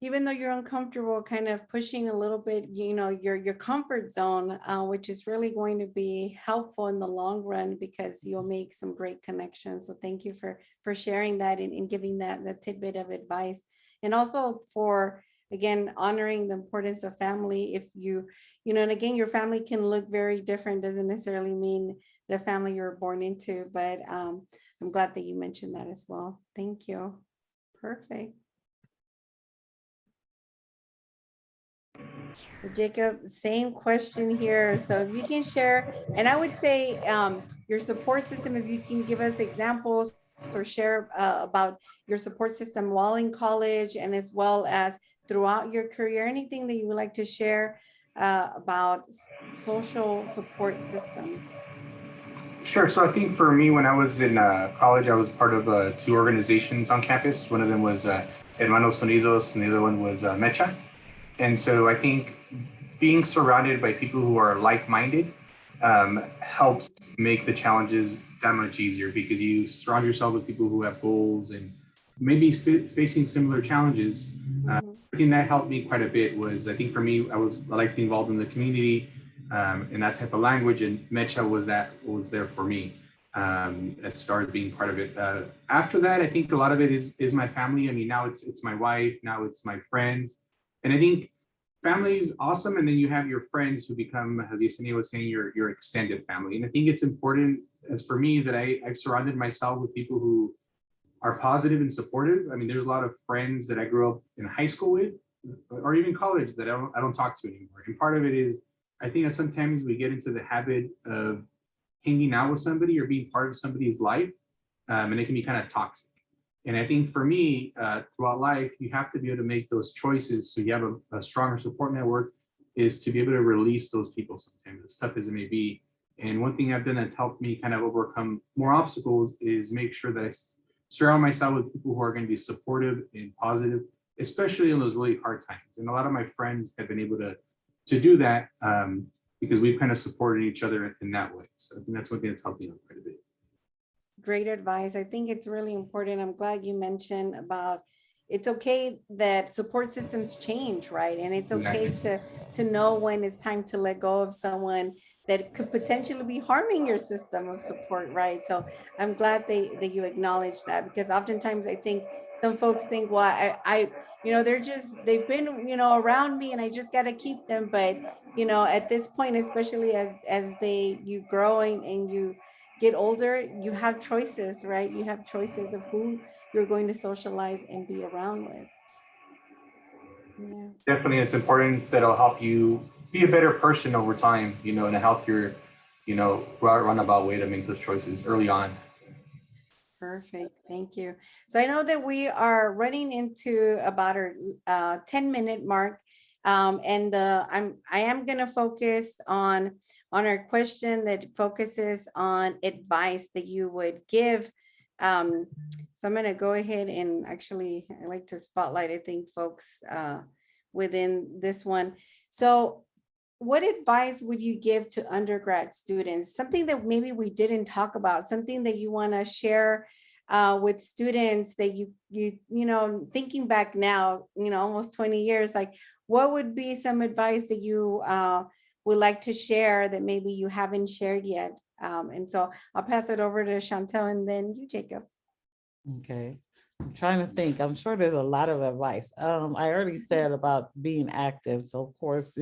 even though you're uncomfortable, kind of pushing a little bit, your comfort zone, which is really going to be helpful in the long run, because you'll make some great connections. So thank you for sharing that and giving that tidbit of advice. And also for, again, honoring the importance of family. If and again, your family can look very different, doesn't necessarily mean the family you were born into, but I'm glad that you mentioned that as well. Thank you. Perfect. Jacob, same question here. So if you can share, and I would say your support system, if you can give us examples or share about your support system while in college and as well as throughout your career, anything that you would like to share about social support systems. Sure. So I think for me, when I was in college, I was part of two organizations on campus. One of them was Hermanos Unidos, and the other one was Mecha. And so I think being surrounded by people who are like-minded helps make the challenges that much easier, because you surround yourself with people who have goals and maybe facing similar challenges. Mhm. I think that helped me quite a bit. Was, I think for me, I like to be involved in the community in that type of language, and Mecha was there for me as far as being part of it. After that, I think a lot of it is my family. I mean, now it's my wife, now it's my friends, and I think family is awesome. And then you have your friends who become, as Yesenia was saying, your extended family. And I think it's important, as for me, that I've surrounded myself with people who are positive and supportive. I mean, there's a lot of friends that I grew up in high school with, or even college, that I don't talk to anymore. And part of it is, I think that sometimes we get into the habit of hanging out with somebody or being part of somebody's life, and it can be kind of toxic. And I think for me, throughout life, you have to be able to make those choices so you have a stronger support network, is to be able to release those people sometimes, as tough as it may be. And one thing I've done that's helped me kind of overcome more obstacles is make sure that I surround myself with people who are going to be supportive and positive, especially in those really hard times. And a lot of my friends have been able to do that because we've kind of supported each other in that way. So I think that's one thing that's helped me out quite a bit. Great advice. I think it's really important. I'm glad you mentioned about it's okay that support systems change, right? And it's okay Exactly. to know when it's time to let go of someone that could potentially be harming your system of support, right? So I'm glad that you acknowledge that, because oftentimes I think some folks think, well, they're just, they've been, around me and I just got to keep them. But, at this point, especially as you grow and you get older, you have choices, right? You have choices of who you're going to socialize and be around with. Yeah. Definitely, it's important that it'll help you be a better person over time, in a healthier, runabout way to make those choices early on. Perfect. Thank you. So I know that we are running into about our 10-minute mark. And I am going to focus on our question that focuses on advice that you would give. So I'm going to go ahead and actually, I like to spotlight, I think, folks within this one. So what advice would you give to undergrad students? Something that maybe we didn't talk about, something that you want to share with students that thinking back now, almost 20 years, like what would be some advice that you would like to share that maybe you haven't shared yet? And so I'll pass it over to Shantel and then you, Jacob. Okay. I'm trying to think. I'm sure there's a lot of advice. I already said about being active. So of course,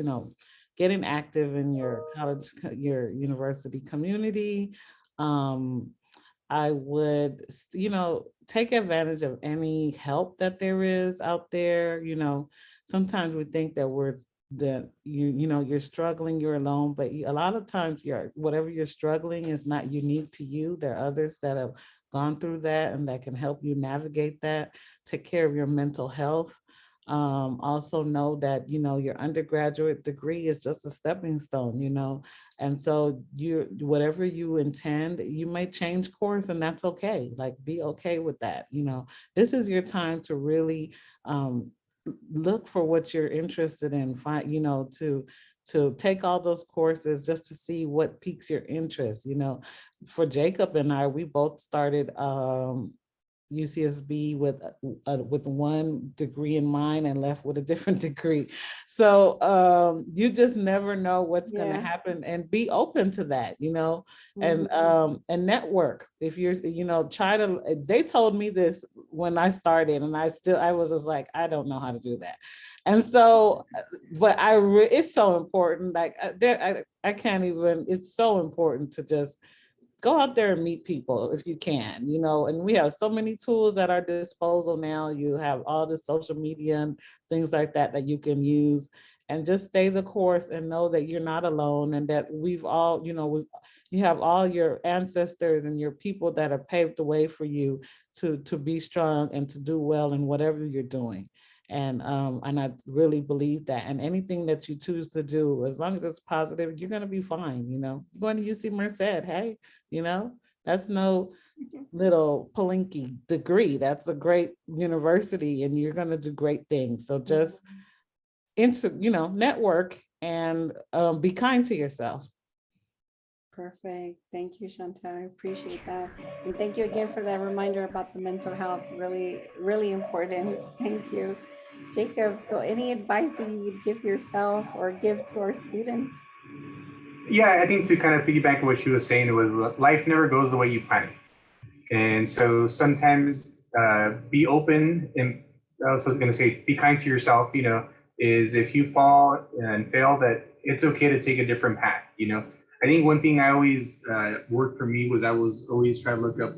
getting active in your college, your university community. I would, take advantage of any help that there is out there. Sometimes we think that you're struggling, you're alone, but a lot of times whatever you're struggling is not unique to you. There are others that have gone through that and that can help you navigate that, take care of your mental health. Also know that, your undergraduate degree is just a stepping stone, and so whatever you intend, you might change course, and that's okay. Like, be okay with that. This is your time to really look for what you're interested in, find, to take all those courses just to see what piques your interest. For Jacob and I, we both started UCSB with one degree in mind and left with a different degree. So you just never know what's going to happen, and be open to that, and network. If you're, try to, they told me this when I started, and I was just like, I don't know how to do that. And so, but it's so important. Like I can't even, it's so important to just go out there and meet people if you can, and we have so many tools at our disposal now. You have all the social media and things like that you can use. and just stay the course and know that you're not alone, and that we've all, you have all your ancestors and your people that have paved the way for you to be strong and to do well in whatever you're doing. And I really believe that. And anything that you choose to do, as long as it's positive, you're gonna be fine. You're going to UC Merced, hey, that's no little Palinky degree. That's a great university, and you're gonna do great things. So just network and be kind to yourself. Perfect. Thank you, Shantel. I appreciate that. And thank you again for that reminder about the mental health. Really, really important. Thank you. Jacob, so any advice that you would give yourself or give to our students? Yeah, I think to kind of piggyback on what she was saying, it was life never goes the way you plan it. And so sometimes be open, and I was going to say, be kind to yourself, is if you fall and fail, that it's okay to take a different path. I think one thing I always worked for me was I was always trying to look up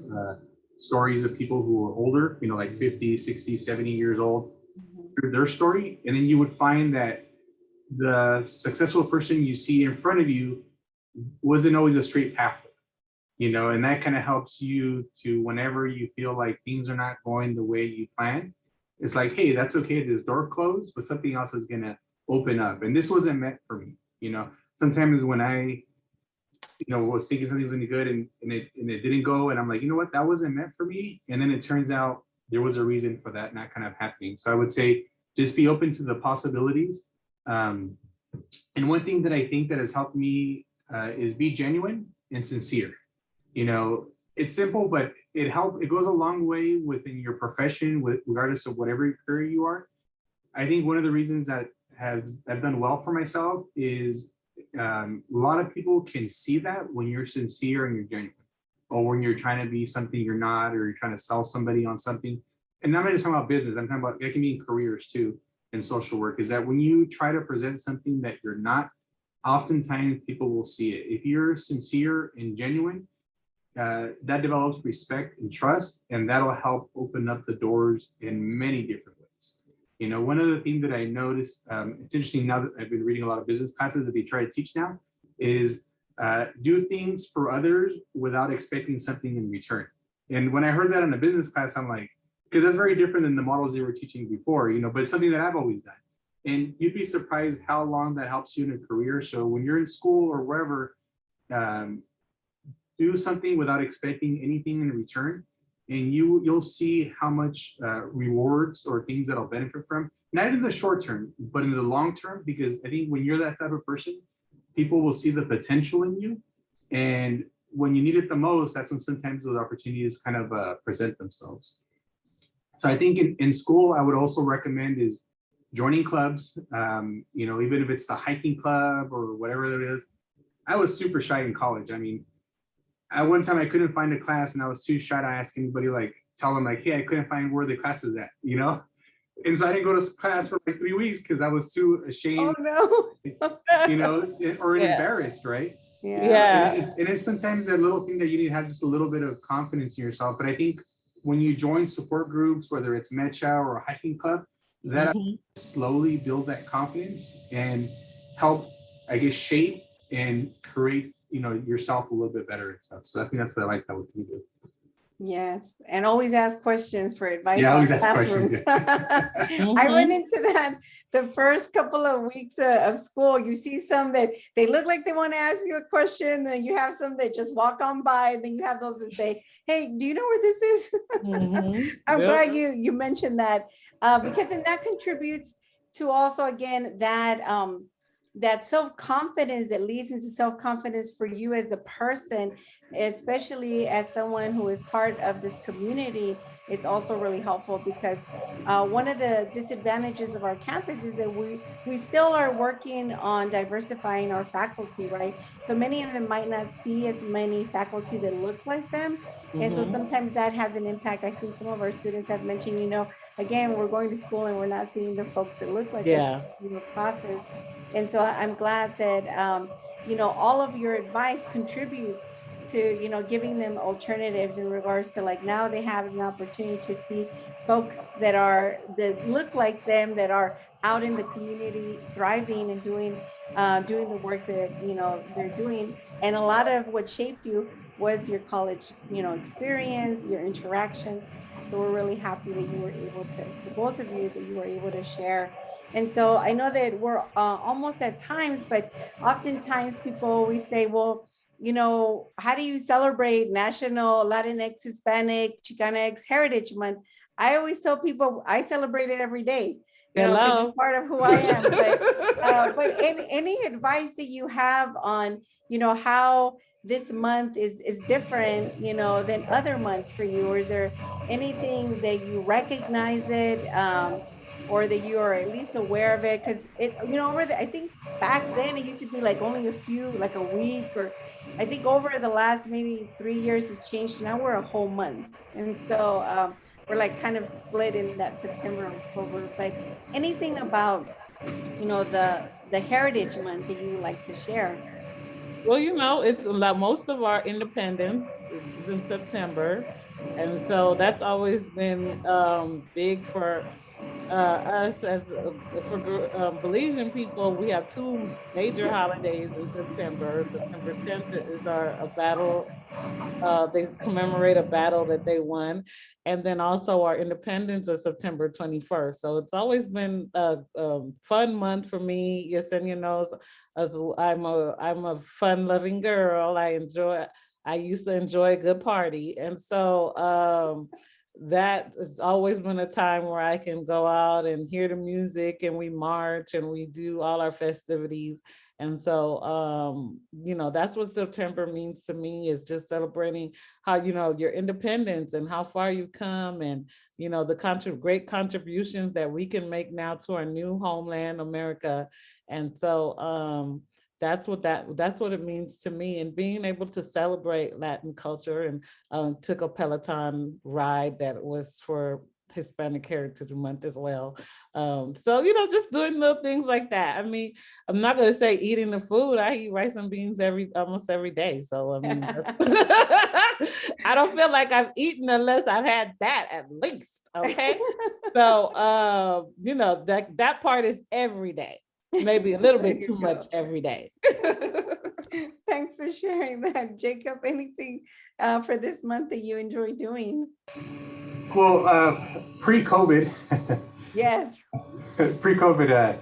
stories of people who were older, like 50, 60, 70 years old, through their story. And then you would find that the successful person you see in front of you wasn't always a straight path, and that kind of helps you to, whenever you feel like things are not going the way you plan, it's like, hey, that's okay, this door closed, but something else is gonna open up. And this wasn't meant for me. Sometimes when I was thinking something was gonna be good and it didn't go, and I'm like, you know what, that wasn't meant for me. And then it turns out there was a reason for that not kind of happening. So I would say just be open to the possibilities. And one thing that I think that has helped me is be genuine and sincere. It's simple, but it goes a long way within your profession, regardless of whatever career you are. I think one of the reasons that I've done well for myself is a lot of people can see that when you're sincere and you're genuine, or when you're trying to be something you're not, or you're trying to sell somebody on something. And I'm not just talking about business, I'm talking about, it can be in careers too, in social work, is that when you try to present something that you're not, oftentimes people will see it. If you're sincere and genuine, that develops respect and trust, and that'll help open up the doors in many different ways. One of the things that I noticed, it's interesting now that I've been reading a lot of business classes that they try to teach now, is do things for others without expecting something in return. And when I heard that in a business class, I'm like, because that's very different than the models they were teaching before, but it's something that I've always done. And you'd be surprised how long that helps you in a career. So when you're in school or wherever, do something without expecting anything in return, and you'll see how much rewards or things that'll benefit from, not in the short term, but in the long term. Because I think when you're that type of person, people will see the potential in you, and when you need it the most, that's when sometimes those opportunities kind of present themselves. So I think in school, I would also recommend is joining clubs, even if it's the hiking club or whatever it is. I was super shy in college. I mean, at one time I couldn't find a class, and I was too shy to ask anybody, tell them hey, I couldn't find where the class is at, And so I didn't go to class for 3 weeks because I was too ashamed, or embarrassed, right? Yeah. And it's sometimes that little thing that you need to have just a little bit of confidence in yourself. But I think when you join support groups, whether it's Mecha or a hiking club, that slowly build that confidence and help, I guess, shape and create yourself a little bit better and stuff. So I think that's the advice I would give you. Yes, and always ask questions for advice. Yeah, always ask questions. I run into that the first couple of weeks of school. You see some that they look like they want to ask you a question, then you have some that just walk on by, and then you have those that say, hey, do you know where this is? I'm glad you mentioned that, because then that contributes to also, again, that self-confidence that leads into self-confidence for you as the person, especially as someone who is part of this community. It's also really helpful because one of the disadvantages of our campus is that we still are working on diversifying our faculty, right? So many of them might not see as many faculty that look like them. And so sometimes that has an impact. I think some of our students have mentioned, again, we're going to school and we're not seeing the folks that look like us in those classes. And so I'm glad that, all of your advice contributes to, giving them alternatives in regards to now they have an opportunity to see folks that look like them, that are out in the community, thriving and doing the work that, they're doing. And a lot of what shaped you was your college, experience, your interactions. So we're really happy that you were able to both of you, that you were able to share. And so I know that we're almost at times, but oftentimes people always say, well, how do you celebrate National Latinx, Hispanic, Chicanx Heritage Month? I always tell people I celebrate it every day, because Hello. it's part of who I am. But any advice that you have on, how this month is different, than other months for you, or is there anything that you recognize it, or that you are at least aware of it? Because I think back then it used to be like only a few, like a week, or I think over the last maybe 3 years it's changed. Now we're a whole month. And so we're like kind of split in that September, October. But anything about, the Heritage Month that you would like to share? Well, it's a lot, most of our independence is in September. And so that's always been big for us as for Belizean people. We have two major holidays in September. September 10th is our a battle. They commemorate a battle that they won, and then also our independence is September 21st. So it's always been a fun month for me. Yes, and as I'm a fun loving girl. I used to enjoy a good party, and so that has always been a time where I can go out and hear the music, and we march and we do all our festivities. And so, that's what September means to me, is just celebrating how, your independence and how far you've come, and, the great contributions that we can make now to our new homeland, America. And so, that's what it means to me, and being able to celebrate Latin culture. And took a Peloton ride that was for Hispanic Heritage Month as well. So, just doing little things like that. I mean, I'm not going to say eating the food. I eat rice and beans almost every day. So, I mean, I don't feel like I've eaten unless I've had that at least. Okay. So, that part is every day. Maybe a little bit too much every day. Thanks for sharing that, Jacob. Anything for this month that you enjoy doing? Well, pre-COVID, Yes. pre-COVID,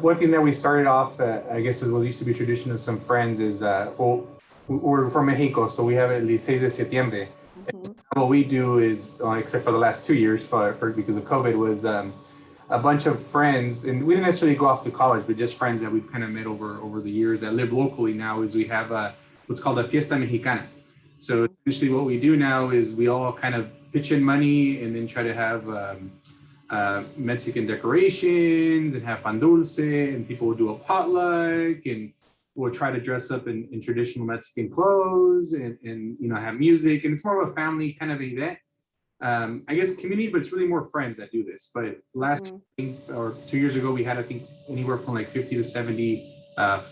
one thing that we started off, I guess is what used to be tradition of some friends is, we're from Mexico, so we have el 16 de septiembre. Mhm. What we do is, except for the last 2 years, because of COVID, was a bunch of friends, and we didn't necessarily go off to college, but just friends that we've kind of met over the years that live locally now. Is we have what's called a fiesta mexicana. So essentially, what we do now is we all kind of pitch in money and then try to have Mexican decorations and have pan dulce, and people will do a potluck, and we'll try to dress up in traditional Mexican clothes, and have music, and it's more of a family kind of event. I guess community, but it's really more friends that do this. But last or 2 years ago, we had, I think, anywhere from like 50 to 70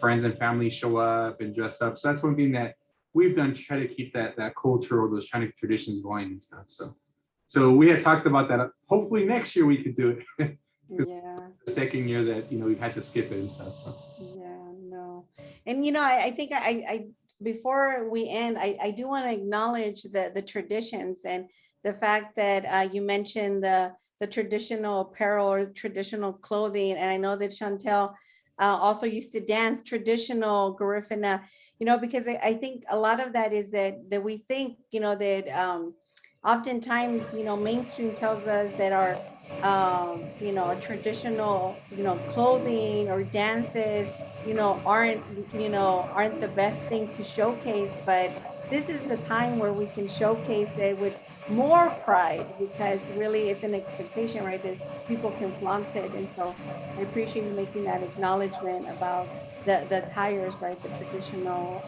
friends and family show up and dressed up. So that's one thing that we've done to try to keep that culture or those Chinese traditions going and stuff. So we had talked about that. Hopefully next year we could do it. Yeah. The second year that we've had to skip it and stuff. So Yeah, no. And I think I before we end, I do want to acknowledge the traditions and the fact that you mentioned the traditional apparel or traditional clothing. And I know that Shantel also used to dance traditional Garifuna, because I think a lot of that is that we think, that oftentimes, mainstream tells us that our traditional, clothing or dances, aren't the best thing to showcase. But this is the time where we can showcase it with more pride, because really it's an expectation, right? That people can flaunt it. And so I appreciate you making that acknowledgement about the attires, right? The traditional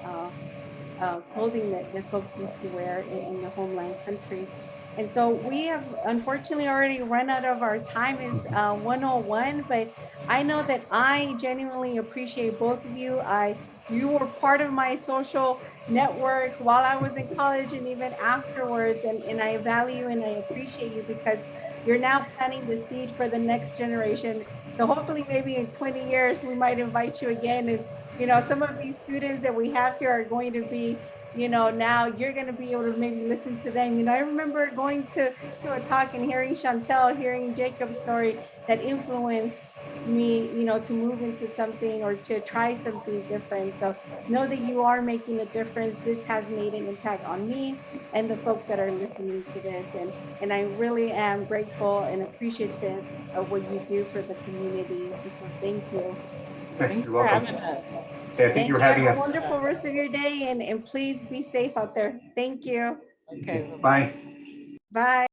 clothing that folks used to wear in the homeland countries. And so we have unfortunately already run out of our time. Is 101, but I know that I genuinely appreciate both of you. I you were part of my social network while I was in college and even afterwards. And I value and I appreciate you because you're now planting the seed for the next generation. So hopefully maybe in 20 years, we might invite you again. And, some of these students that we have here are going to be, now you're going to be able to maybe listen to them. I remember going to a talk and hearing Shantel, hearing Jacob's story that influenced me, to move into something or to try something different. So know that you are making a difference. This has made an impact on me and the folks that are listening to this. And I really am grateful and appreciative of what you do for the community. And so thank you. Thanks You're for welcome. having us. Yeah, thank you for having Have a us. wonderful rest of your day and please be safe out there. Thank you. Okay. Bye. Bye.